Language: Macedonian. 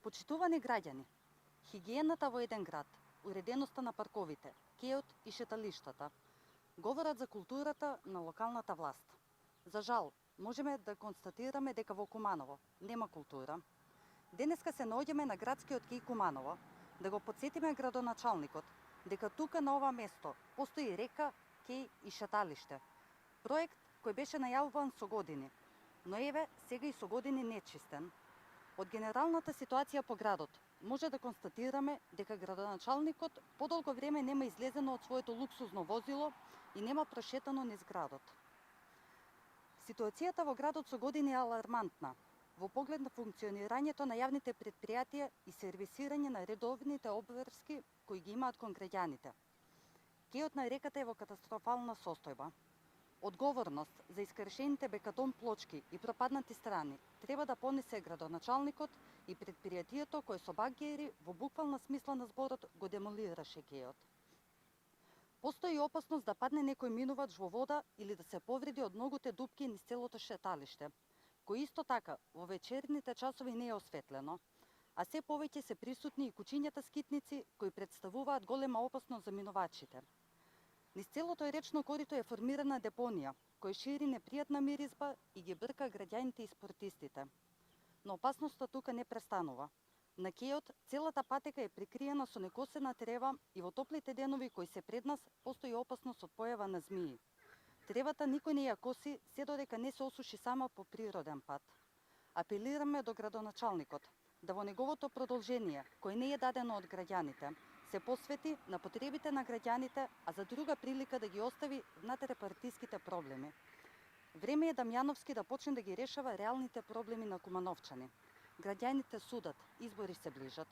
Почитувани граѓани, хигиената во еден град, уреденоста на парковите, кеот и шеталиштата говорат за културата на локалната власт. За жал, можеме да констатираме дека во Куманово нема култура. Денеска се наоѓаме на градскиот кеј Куманово, да го потсетиме градоначалникот дека тука на ова место постои река, кеј и шеталиште. Проект кој беше најавуван со години, но еве сега и со години нечистен. Од генералната ситуација по градот може да констатираме дека градоначалникот подолго време нема излезено од своето луксузно возило и нема прошетано низ градот. Ситуацијата во градот со години е алармантна во поглед на функционирањето на јавните претпријатија и сервисирање на редовните обврски кои ги имаат кон граѓаните. Кејот на реката е во катастрофална состојба. Одговорност за искршените бекатон плочки и пропаднати страни треба да понесе градоначалникот и претпријатието кое со багери во буквална смисла на зборот го демолираше кејот. Постои опасност да падне некој минувач во вода или да се повреди од многуте дупки низ целото шеталиште, кој исто така во вечерните часови не е осветлено, а се повеќе се присутни и кучињата скитници кои представуваат голема опасност за минувачите. Низ целото речно корито е формирана депонија, кој шири непријатна миризба и ги брка граѓаните и спортистите. Но опасноста тука не престанува. На кејот целата патека е прикриена со некосена трева и во топлите денови кои се пред нас постои опасност од појава на змии. Тревата никој не ја коси се додека не се осуши сама по природен пат. Апелираме до градоначалникот да во неговото продолжение, кој не е дадено од граѓаните, се посвети на потребите на граѓаните, а за друга прилика да ги остави внатре-партиските проблеми. Време е Дамјановски да почне да ги решава реалните проблеми на кумановчани. Граѓаните судат, избори се ближат.